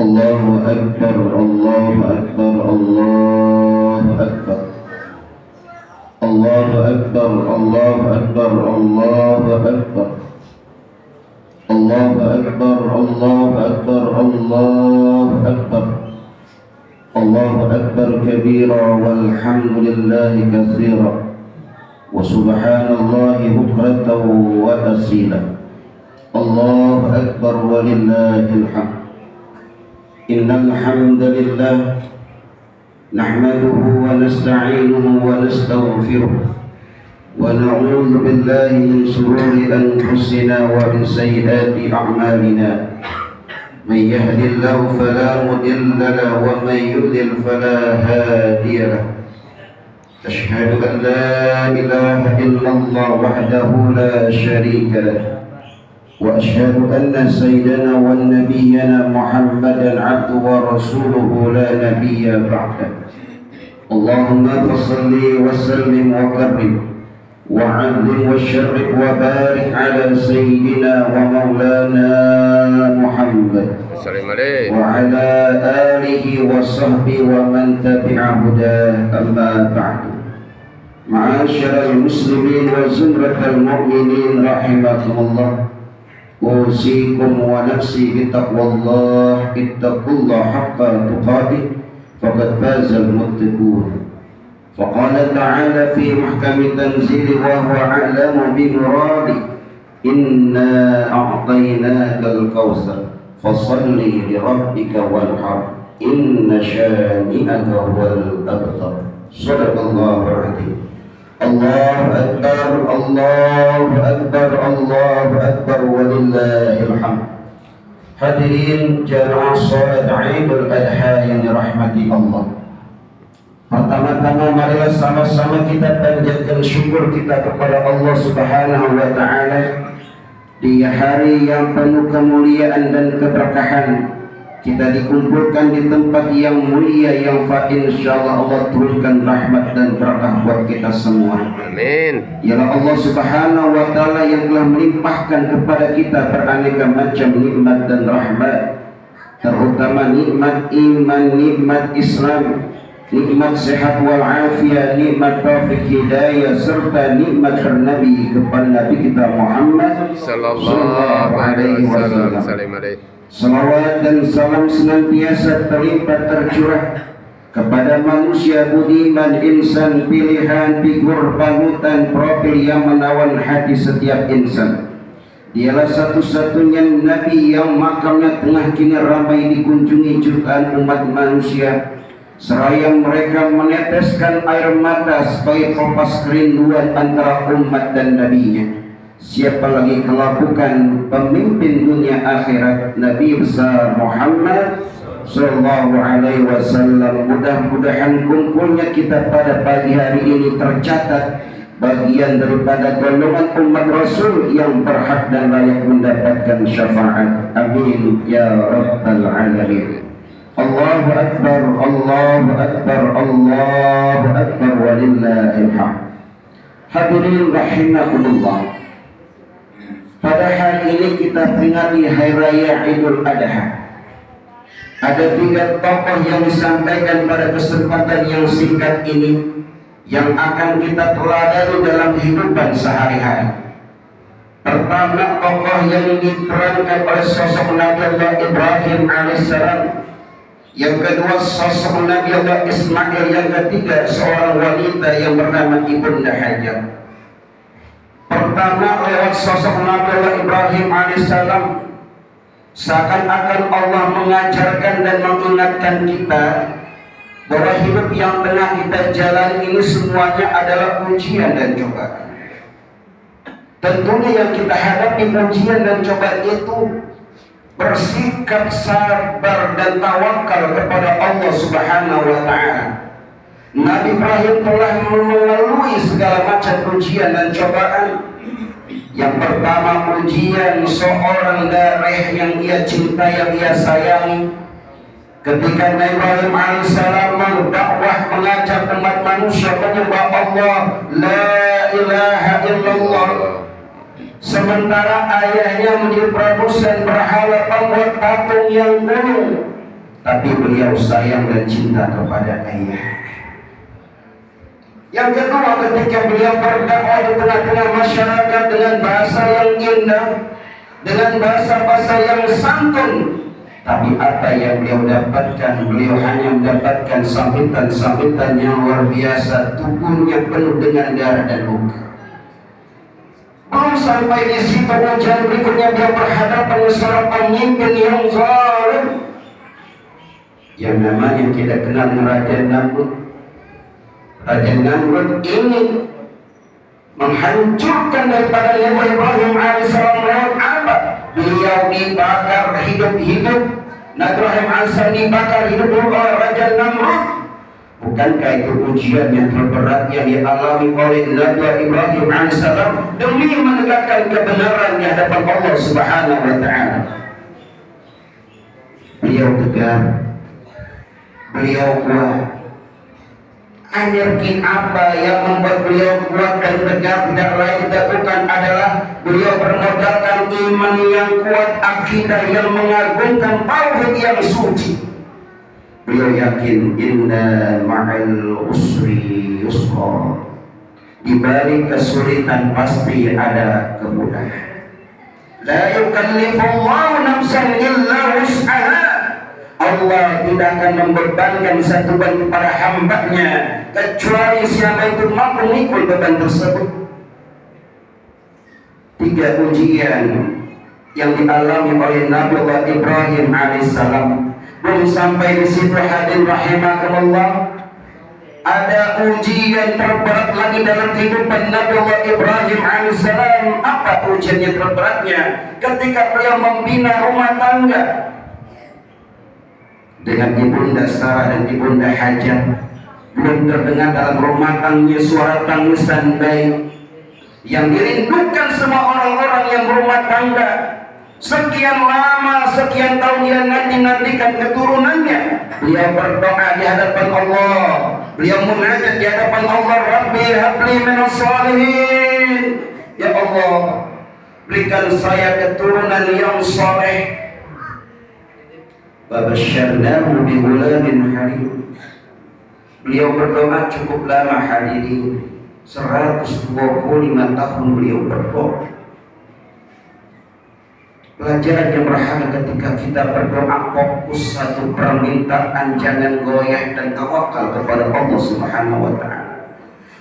Allahu Akbar, Allahu Akbar, Allahu Akbar, Allahu Akbar, Allahu Akbar, Allahu Akbar, Allahu Akbar, Allahu Akbar, Allahu Akbar, Allahu Akbar kabira walhamdulillahi katsira wa subhanallahi bukratan wa asila. Allahu Akbar walillahil hamd. Innal hamdalillah nahmaduhu wa nasta'inuhu wa nastaghfiruh wa na'udzu billahi min shururi anfusina wa min sayyiati a'malina. Man yahdihillahu fala mudilla lahu wa man yudlil fala hadiya lahu. Ashhadu an la ilaha illallah wahdahu la sharika lahu وأشهد أن سيدنا ونبينا محمدا عبده ورسوله لا نبي بعده. اللهم فصل وسلم وكرم وعظم وشرف وبارك على سيدنا ومولانا محمد وعلى آله وصحبه ومن تبع هداه. أما بعد. معاشر المسلمين وزمرة المؤمنين رحمكم الله. أوصيكم ونفسي بتقوى الله. اتقوا الله حق تقاته فقد فاز المتقون. فقال تعالى في محكم تنزيل وهو أعلم بمراده إنا أعطيناك الكوثر فصل لربك وانحر إن شانئك هو الأبتر. صدق الله العظيم. Allahu Akbar, Allahu Akbar, Allahu Akbar walillahil hamd. Hadirin jamaah salat Idul Adha yang dirahmati Allah. Pertama-tama marilah sama-sama kita panjatkan syukur kita kepada Allah Subhanahu wa taala di hari yang penuh kemuliaan dan keberkahan. Kita dikumpulkan di tempat yang mulia yang insyaallah Allah turunkan rahmat dan berkah buat kita semua. Amin. Ialah Allah Subhanahu wa taala yang telah melimpahkan kepada kita beraneka macam nikmat dan rahmat, terutama nikmat iman, nikmat Islam, nikmat sehat wal afiat, nikmat taufik hidayah serta nikmat bernabi kepada Nabi kita Muhammad sallallahu alaihi wasallam. Salawat dan salam senantiasa terlimpah tercurah kepada manusia budiman, insan pilihan, figur panutan, profil yang menawan hati setiap insan. Dialah satu-satunya Nabi yang makamnya tengah kini ramai dikunjungi jutaan umat manusia, seraya mereka meneteskan air mata sebagai pelepas kerinduan antara umat dan nabinya. Siapa lagi kalau bukan pemimpin dunia akhirat Nabi besar Muhammad sallallahu alaihi wasallam. Mudah-mudahan kumpulnya kita pada pagi hari ini tercatat bagian daripada golongan umat Rasul yang berhak dan layak mendapatkan syafaat. Amin ya rabbal alamin. Allahu Akbar, Allahu Akbar, Allahu Akbar walillahil hamd. Hadirin rahimakumullah. Pada hari ini kita peringati Hari Raya Idul Adha. Ada 3 tokoh yang disampaikan pada kesempatan yang singkat ini yang akan kita teladani dalam kehidupan sehari-hari. Pertama, tokoh yang diperankan oleh sosok Nabi Allah Ibrahim alaihissalam. Yang kedua, sosok Nabi Allah Ismail. Yang ketiga, seorang wanita yang bernama Ibunda Hajar. Pertama, lewat sosok Nabi Allah Ibrahim alaihissalam, seakan-akan Allah mengajarkan dan mengingatkan kita bahwa hidup yang tengah kita jalani ini semuanya adalah ujian dan cobaan. Tentunya yang kita hadapi ujian dan cobaan itu bersikap sabar dan tawakal kepada Allah Subhanahu wa taala. Nabi Ibrahim telah melalui segala macam ujian dan cobaan. Yang pertama, ujian seorang darah yang ia cinta, yang ia sayangi. Ketika Nabi Ibrahim alaihissalam mendakwah, mengajak umat manusia menyembah Allah, la ilaha illallah, Sementara ayahnya menjadi produsen berhala pembuat patung yang kuno, tapi beliau sayang dan cinta kepada ayah. Yang kedua, ketika beliau berdakwah di tengah-tengah masyarakat dengan bahasa yang indah, dengan bahasa-bahasa yang santun, tapi apa yang beliau dapatkan? Beliau hanya mendapatkan sambutan-sambutan yang luar biasa, tubuhnya penuh dengan darah dan luka. Belum sampai di situ, ujian berikutnya dia berhadapan dengan seorang pemimpin yang zalim, yang namanya kita kenal Raja Namrud. Raja Namrud ini menghancurkan daripada Nabi Ibrahim alaihissalam lewat apa? Beliau dibakar hidup-hidup. Nabi Ibrahim alaihissalam dibakar hidup oleh Raja Namrud. Bukankah itu ujian yang terberat yang dialami oleh Nabi Ibrahim alaihissalam demi menegakkan kebenaran di hadapan Allah Subhanahu wa taala? Beliau tegar, beliau kuat. Energi apa yang membuat beliau kuat dan tegar? Tidak lain tidak bukan adalah beliau bermodalkan iman yang kuat, akidah yang mengagungkan, tauhid yang suci. Beliau yakin inna ma'al usri yusra, di balik kesulitan pasti ada kemudahan. La yukallifullahu nafsan illa wus'aha. Allah tidak akan membebankan satu beban kepada hambanya kecuali siapa itu mampu memikul beban tersebut. 3 ujian yang dialami oleh Nabi Allah Ibrahim alaihissalam. Belum sampai di situ, hadirin rahimakumullah, ada ujian terberat lagi dalam kehidupan Nabi Allah Ibrahim alaihissalam. Apa ujiannya terberatnya? Ketika beliau membina rumah tangga dengan ibunda Sarah dan ibunda Hajar, belum terdengar dalam rumah tangganya suara tangisan bayi yang dirindukan semua orang-orang yang berumah tangga. Sekian lama, sekian tahun dia nanti-nantikan keturunannya. Beliau berdoa di hadapan Allah, beliau munajat di hadapan Allah, Rabbi habli minas shalihin. Ya Allah, berikan saya keturunan yang saleh. Babasyarnahu bi ghulamin halim. Beliau berdoa cukup lama, hadirin, 125 tahun beliau berdoa. Pelajaran yang berharga ketika kita berdoa, fokus satu permintaan, jangan goyah dan tawakal kepada Allah Subhanahu wa taala.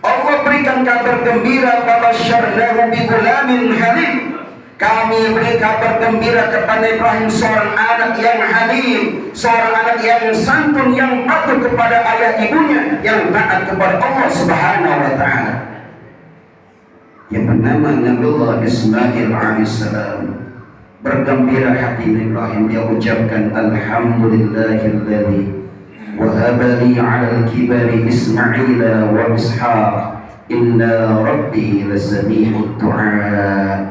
Allah berikan kabar gembira, babasyarnahu bi ghulamin halim. Kami beri kabar gembira kepada Ibrahim, seorang anak yang halim, seorang anak yang santun, yang patuh kepada ayah ibunya, yang taat kepada Allah Subhanahu wa taala. Yang bernama Nabiullah Ismail alaihissalam. Bergembira hati Ibrahim, dia ucapkan alhamdulillahilladzi wahabali 'alal kibari Ismaila wa Ishaq inna rabbi lasami'ud du'a.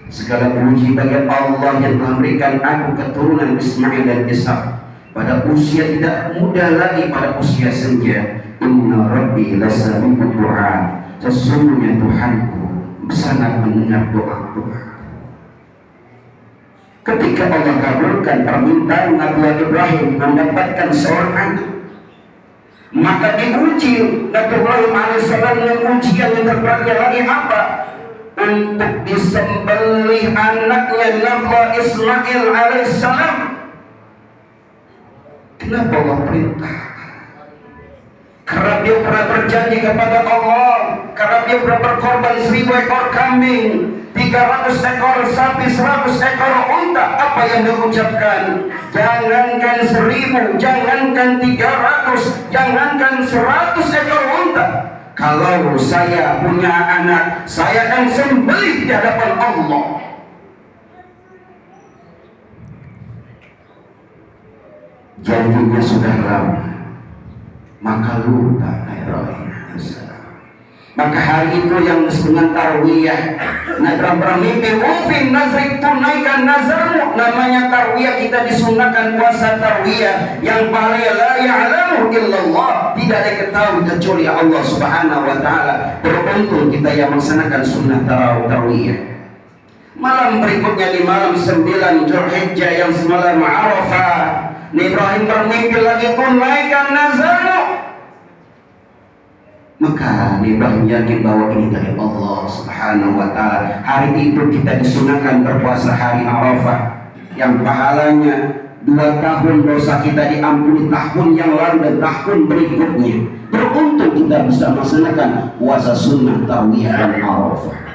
Segala puji bagi Allah yang telah memberikan aku keturunan Ismail dan Ishak pada usia tidak muda lagi, pada usia senja. Inna rabbi lasami'ud du'a, sesungguhnya Tuhanku sangat mendengar doa-doa. Ketika Allah kabulkan permintaan Nabi Ibrahim mendapatkan seorang anak, maka diuji Nabi Ibrahim alaihissalam dengan ujian yang terberatnya lagi apa? Untuk disembelih anaknya Nabi Ismail alaihissalam. Kenapa Allah perintah? Karena dia pernah berjanji kepada Allah, karena dia pernah berkorban 1000 ekor kambing, 300 ekor sapi, 100 ekor unta. Apa yang diucapkan? Jangankan 1000, jangankan 300, jangankan 100 ekor unta, kalau saya punya anak, saya akan sembelih di hadapan Allah. Janjinya sudah lama, maka lupa Ibrahim alaihissalam. Maka hari itu yang dengan tarwiyah, Nabi bermimpi, "Ufin nazrik, tunaikan nazarmu." Namanya tarwiyah, kita disunahkan puasa tarwiyah yang paling la ya'lamu illallah, tidak ada ketahui kecuali Allah Subhanahu wa taala. Beruntung kita yang melaksanakan sunnah tarwiyah. Malam berikutnya di malam 9 Dzulhijjah yang semalam Arafah, Ibrahim bermimpi lagi kunaikan nazalu. Maka Ibrahim yakin bahwa ini dari Allah Subhanahu wa taala. Hari itu kita disunahkan berpuasa hari Arafah yang pahalanya 2 tahun dosa kita diampuni tahun yang lalu dan tahun berikutnya. Beruntung kita bisa melaksanakan puasa sunnah tarawih dan Arafah.